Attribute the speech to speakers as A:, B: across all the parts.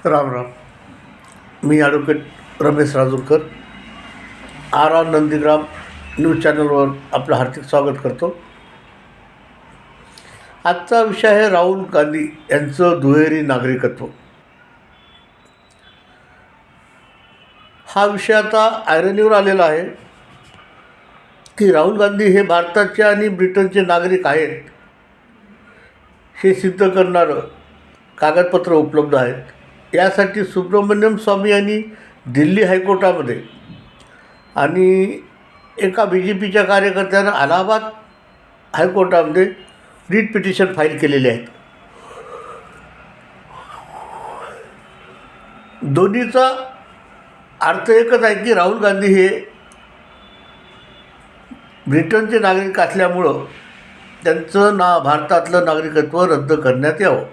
A: राम राम. मी advocate Ramesh Rajurkar R R Nandigram news चॅनलवर आपलं हार्दिक स्वागत करतो. आजचा विषय आहे राहुल गांधी यांचं दुहेरी नागरिकत्व. हा विषय आता ऐरणीवर आलेला आहे की राहुल गांधी हे भारताचे आणि ब्रिटनचे नागरिक आहेत हे सिद्ध करणारं कागदपत्र उपलब्ध आहेत. यासाठी सुब्रमण्यम स्वामी यांनी दिल्ली हायकोर्टामध्ये आणि एका BJPच्या कार्यकर्त्यानं अलाहाबाद हायकोर्टामध्ये रीट पिटिशन फाईल केलेले आहेत. दोन्हीचा अर्थ एकच आहे की राहुल गांधी हे ब्रिटनचे नागरिक असल्यामुळं त्यांचं भारतातलं नागरिकत्व रद्द करण्यात यावं.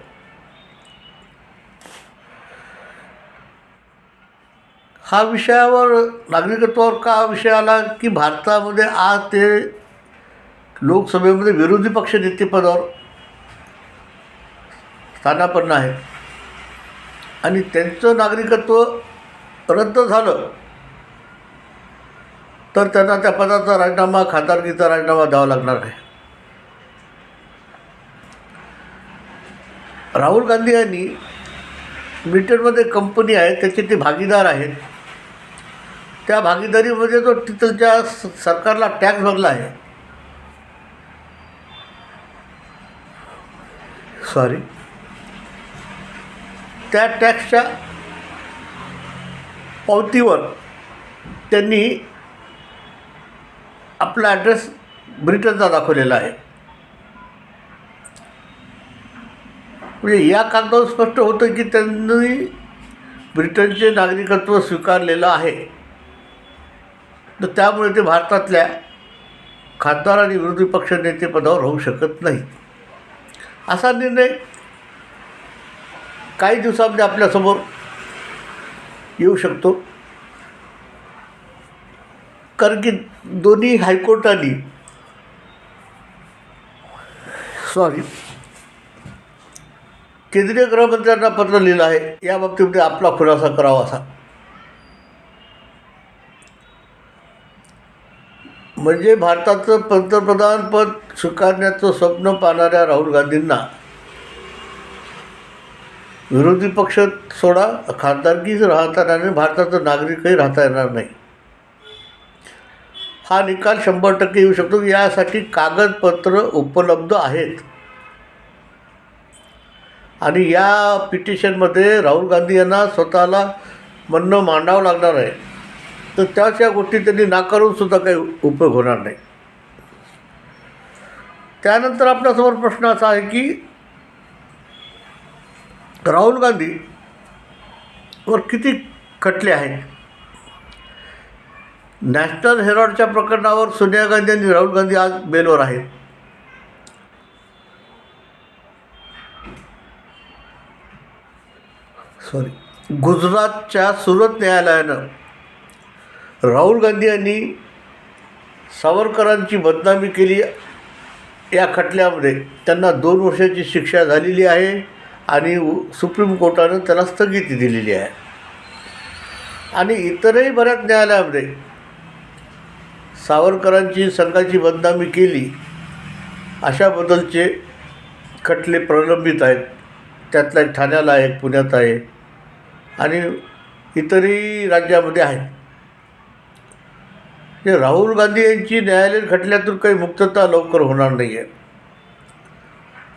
A: हा विषयावर नागरिकत्वावर का विषय आला की भारतामध्ये आज ते लोकसभेमध्ये विरोधी पक्ष नेतेपदावर स्थानापन्न आहेत आणि त्यांचं नागरिकत्व रद्द झालं तर त्यांना त्या पदाचा राजीनामा, खासदारकीचा राजीनामा द्यावा लागणार आहे. राहुल गांधी यांनी ब्रिटनमध्ये कंपनी आहे त्याचे ते भागीदार आहेत. त्या भागीदारीमध्ये जो तिथलच्या सरकारला टॅक्स भरला आहे, त्या टॅक्सच्या पावतीवर त्यांनी आपला ॲड्रेस ब्रिटनचा दाखवलेला आहे. म्हणजे या कागदावर स्पष्ट होतं की त्यांनी ब्रिटनचे नागरिकत्व स्वीकारलेलं आहे. तर त्यामुळे ते भारतातल्या खासदार आणि विरोधी पक्ष नेतेपदावर होऊ शकत नाही. असा निर्णय काही दिवसांमध्ये आपल्यासमोर येऊ शकतो, कारण की दोन्ही हायकोर्टांनी केंद्रीय गृहमंत्र्यांना पत्र लिहिलं आहे या बाबतीमध्ये आपला खुलासा करावा. असा म्हणजे भारताचं पंतप्रधानपद स्वीकारण्याचं स्वप्न पाहणाऱ्या राहुल गांधींना विरोधी पक्ष सोडा, खासदारकीच राहता येणार नाही, भारताचं नागरिकही राहता येणार नाही. हा निकाल 100% येऊ शकतो. यासाठी कागदपत्र उपलब्ध आहेत आणि या पिटिशनमध्ये राहुल गांधी यांना स्वतःला म्हणणं मांडावं लागणार आहे. तर त्याच या गोष्टी त्यांनी नाकारूनसुद्धा काही उपयोग होणार नाही. त्यानंतर आपल्यासमोर प्रश्न असा आहे की राहुल गांधीवर किती खटले आहेत. नॅशनल हेराल्डच्या प्रकरणावर सोनिया गांधी आणि राहुल गांधी आज बेलवर आहेत. गुजरातच्या सुरत न्यायालयानं राहुल गांधी यांनी सावरकरांची बदनामी केली या खटल्यामध्ये त्यांना 2 वर्षाची शिक्षा झालेली आहे आणि सुप्रीम कोर्टानं त्याला स्थगिती दिलेली आहे. आणि इतरही बऱ्याच न्यायालयामध्ये सावरकरांची संघाची बदनामी केली अशाबद्दलचे खटले प्रलंबित आहेत. त्यातला एक ठाण्याला आहे, एक पुण्यात आहे आणि इतरही राज्यामध्ये आहेत. हे राहुल गांधी यांची न्यायालयीन खटल्यातून काही मुक्तता लवकर होणार नाही आहे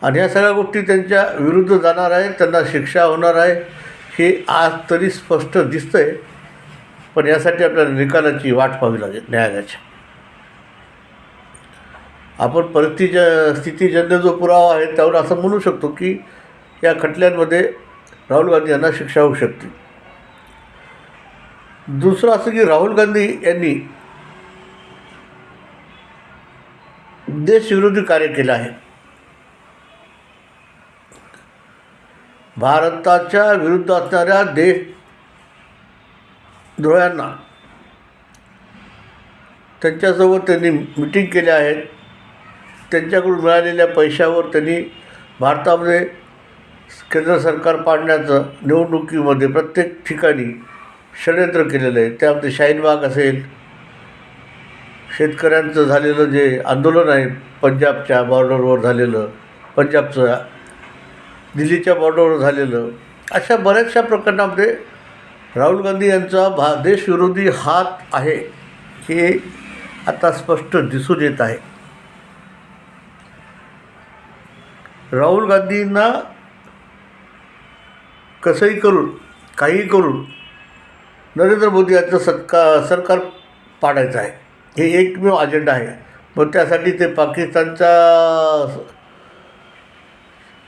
A: आणि ह्या सगळ्या गोष्टी त्यांच्या विरुद्ध जाणार आहेत, त्यांना शिक्षा होणार आहे हे आज तरी स्पष्ट दिसतं आहे. पण यासाठी आपल्याला निकालाची वाट पाहावी लागेल न्यायालयाची. आपण स्थितीजन्य जो पुरावा आहे त्यावर असं म्हणू शकतो की या खटल्यांमध्ये राहुल गांधी यांना शिक्षा होऊ शकते. दुसरं असं की राहुल गांधी यांनी देशविरोधी कार्य केलं आहे. भारताच्या विरुद्ध असणाऱ्या देशद्रोह्यांना त्यांच्यासोबत त्यांनी मिटिंग केल्या आहेत. त्यांच्याकडून मिळालेल्या पैशावर त्यांनी भारतामध्ये केंद्र सरकार पाडण्याचं निवडणुकीमध्ये प्रत्येक ठिकाणी षडयंत्र केलेलं आहे. त्यामध्ये शाहीनबाग असेल, शेतकऱ्यांचं झालेलं जे आंदोलन आहे पंजाबच्या बॉर्डरवर झालेलं, पंजाबचं दिल्लीच्या बॉर्डरवर झालेलं, अशा बऱ्याचशा प्रकरणामध्ये राहुल गांधी यांचा देशविरोधी हात आहे हे आता स्पष्ट दिसून येत आहे. राहुल गांधींना कसंही करून, काहीही करून नरेंद्र मोदी यांचं सरकार पाडायचं आहे. हे एकमेव अजेंडा आहे. मग त्यासाठी ते पाकिस्तानचा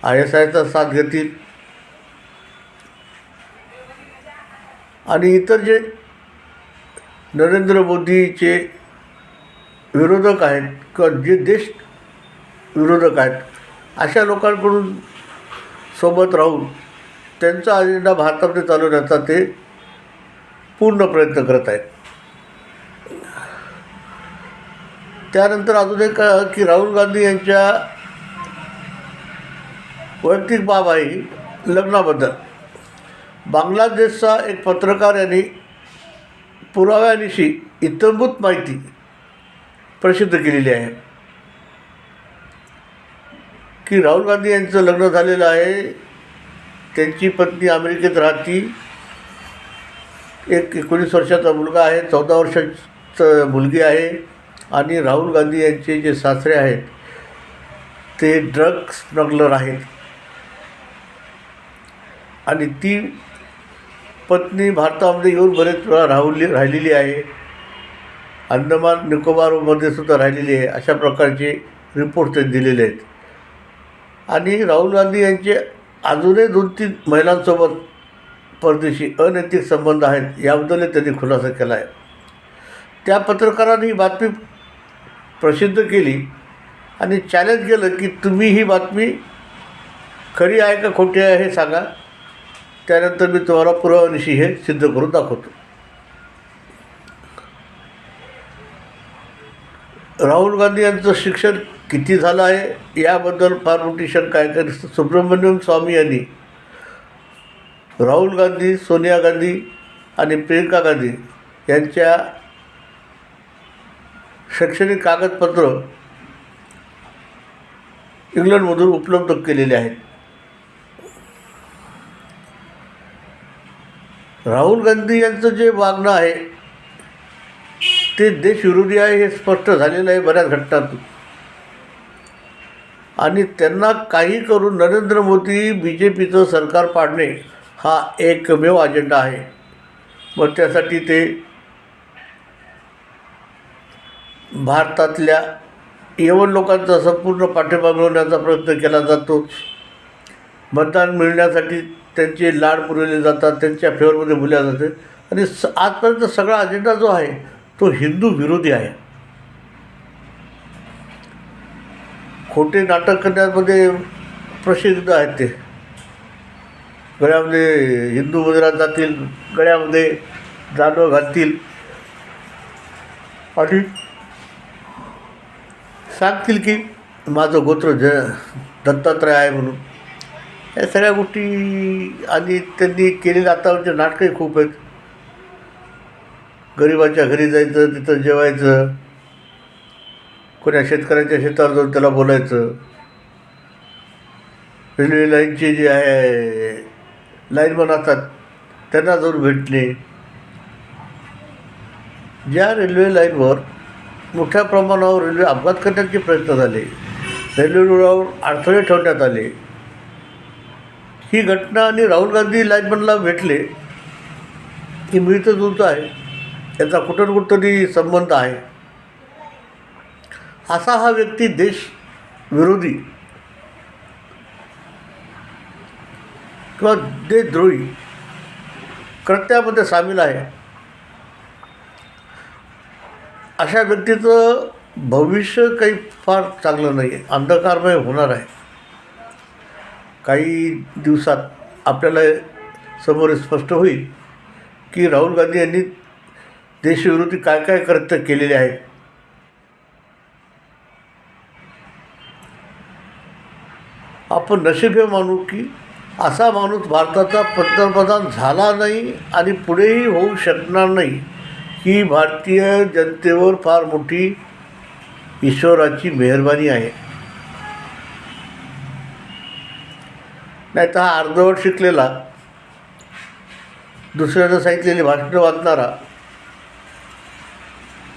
A: ISIचा साथ घेतील आणि इतर जे नरेंद्र मोदीचे विरोधक आहेत किंवा जे देश विरोधक आहेत अशा लोकांकडून सोबत राहून त्यांचा अजेंडा भारतामध्ये चालवण्याचा ते पूर्ण प्रयत्न करत आहेत. त्यानंतर अजून एक की राहुल गांधी यांच्या वैयक्तिक बाब आहे लग्नाबद्दल. बांगलादेशचा एक पत्रकार यांनी पुराव्यानिशी इत्थंभूत माहिती प्रसिद्ध केलेली आहे की राहुल गांधी यांचं लग्न झालेलं आहे. त्यांची पत्नी अमेरिकेत राहती. एक 19 वर्षाचा मुलगा आहे, 14 वर्षाचं मुलगी आहे. आणि राहुल गांधी यांचे जे सासरे आहेत ते ड्रग स्मगलर आहेत. आणि ती पत्नी भारतामध्ये येऊन बरेच वेळा राहिलेली आहे. अंदमान निकोबारमध्ये सुद्धा राहिलेली आहे. अशा प्रकारचे रिपोर्ट त्यांनी दिलेले आहेत. आणि राहुल गांधी यांचे अजूनही 2-3 महिलांसोबत परदेशी अनैतिक संबंध आहेत याबद्दल त्यांनी खुलासा केला आहे. त्या पत्रकारांनी ही बातमी प्रसिद्ध केली आणि चॅलेंज केलं की तुम्ही ही बातमी खरी आहे का खोटी आहे हे सांगा, त्यानंतर मी तुम्हाला पुराव्यानिशी हे सिद्ध करून दाखवतो. राहुल गांधी यांचं शिक्षण किती झालं आहे याबद्दल फार मोठी शंका आहे. कारण सुब्रमण्यम स्वामी यांनी राहुल गांधी, सोनिया गांधी आणि प्रियंका गांधी यांच्या शैक्षणिक कागदपत्र इंग्लंडमधून उपलब्ध केलेले आहेत. राहुल गांधी यांचं जे वागणं आहे ते देशविरोधी आहे हे स्पष्ट झालेलं आहे बऱ्याच घटनांतून. आणि त्यांना काही करून नरेंद्र मोदी BJPचं सरकार पाडणे हा एकमेव अजेंडा आहे. मग त्यासाठी ते भारतातल्या यवन लोकांचा संपूर्ण पाठिंबा मिळवण्याचा प्रयत्न केला जातो. मतदान मिळण्यासाठी त्यांचे लाड पुरवले जातात, त्यांच्या फेवरमध्ये बोलल्या जाते. आणि आजपर्यंत सगळा अजेंडा जो आहे तो हिंदू विरोधी आहे. खोटे नाटक करण्यामध्ये प्रसिद्ध आहेत ते. गळ्यामध्ये हिंदू मंदिरात जातील, गळ्यामध्ये जानवं घालतील आणि सांगतील की माझं गोत्र दत्तात्रय आहे म्हणून. या सगळ्या गोष्टी आणि त्यांनी केलेली आताचे नाटकंही खूप आहेत. गरिबाच्या घरी जायचं, तिथं जेवायचं, कोण्या शेतकऱ्याच्या शेतावर जाऊन त्याला बोलायचं, रेल्वे लाईनचे जे आहे लाईनमन असतात त्यांना जाऊन भेटणे. ज्या रेल्वे लाईनवर मोठ्या प्रमाणावर रेल्वे अपघात करण्याचे प्रयत्न झाले, रेल्वे रुळावर अडथळे ठेवण्यात आले, ही घटना आणि राहुल गांधी लाईनमनला भेटले की मिळतं जुळतं आहे, याचा कुठं कुठंतरी संबंध आहे. असा हा व्यक्ती देश विरोधी किंवा देशद्रोही कृत्यामध्ये सामील आहे. अशा व्यक्तीचं भविष्य काही फार चांगलं नाही आहे, अंधकारमय होणार आहे. काही दिवसात आपल्याला समोर स्पष्ट होईल की राहुल गांधी यांनी देशविरोधी काय काय कृत्य केलेले आहेत. आपण नशीब हे मानू की असा माणूस भारताचा पंतप्रधान झाला नाही आणि पुढेही होऊ शकणार नाही, ही भारतीय जनतेवर फार मोठी ईश्वराची मेहरबानी आहे. नाही तर हा अर्धवट शिकलेला, दुसऱ्यानं सांगितलेली भाषणं वाचणारा,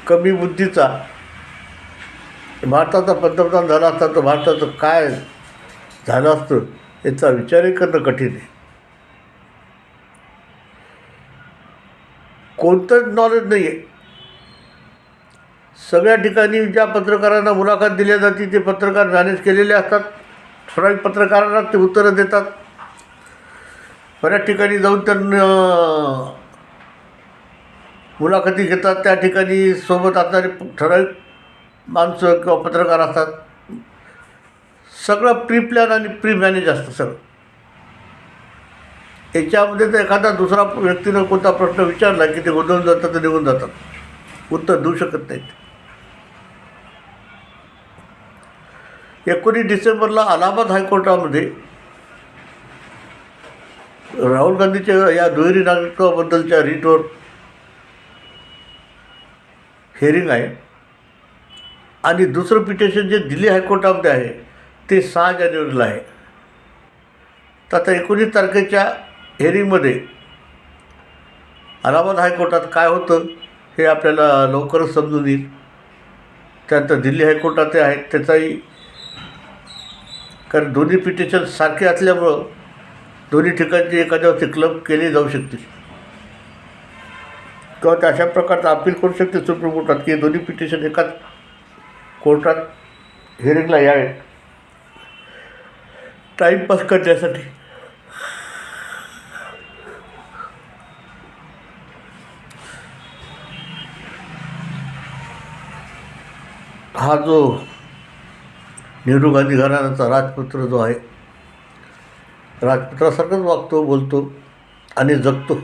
A: कमी बुद्धीचा भारताचा पंतप्रधान झाला असता तर भारताचं काय झालं असतं याचा विचारही करणं कठीण आहे. कोणतंच नॉलेज नाही आहे. सगळ्या ठिकाणी ज्या पत्रकारांना मुलाखत दिल्या जाते ते पत्रकार मॅनेज केलेले असतात. ठराविक पत्रकारांना ते उत्तरं देतात. बऱ्याच ठिकाणी जाऊन त्यांना मुलाखती घेतात. त्या ठिकाणी सोबत असणारे ठराविक माणसं किंवा पत्रकार असतात. सगळं प्री प्लॅन आणि प्री मॅनेज असतं सगळं. याच्यामध्ये तर एखादा दुसरा व्यक्तीनं कोणता प्रश्न विचारला की ते गोंधळून जातात तर निघून जातात, उत्तर देऊ शकत नाहीत. 19 डिसेंबरला अलाहाबाद हायकोर्टामध्ये राहुल गांधीच्या या दुहेरी नागरिकत्वाबद्दलच्या रीटवर हिअरिंग आहे. आणि दुसरं पिटिशन जे दिल्ली हायकोर्टामध्ये आहे ते 6 जानेवारीला आहे. तर आता 19 तारखेच्या हिअरिंगमध्ये अलाहाबाद हायकोर्टात काय होतं हे आपल्याला लवकरच समजून येईल. त्यानंतर दिल्ली हायकोर्टात ते आहेत त्याचाही, कारण दोन्ही पिटिशन सारखे असल्यामुळं दोन्ही ठिकाणची एखाद्यावरती क्लब केली जाऊ शकतील किंवा ते अशा प्रकारचं अपील करू शकते सुप्रीम कोर्टात की दोन्ही पिटिशन एकाच कोर्टात हिअरिंगला यावेत टाईमपास करण्यासाठी. हा जो नेहरू गांधी घराण्याचा राजपुत्र जो आहे, राजपुत्रासारखंच वागतो, बोलतो आणि जगतो.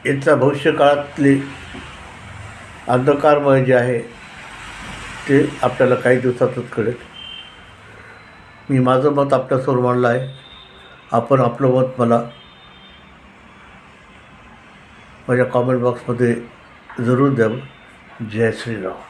A: याच्या भविष्यकाळातले अंधकारमय जे आहे ते आपल्याला काही दिवसातच कळेल. मी माझं मत आपल्यासमोर मांडलं आहे. आपण आपलं मत मला माझ्या कॉमेंट बॉक्समध्ये जरूर द्यावं. जय श्रीराम.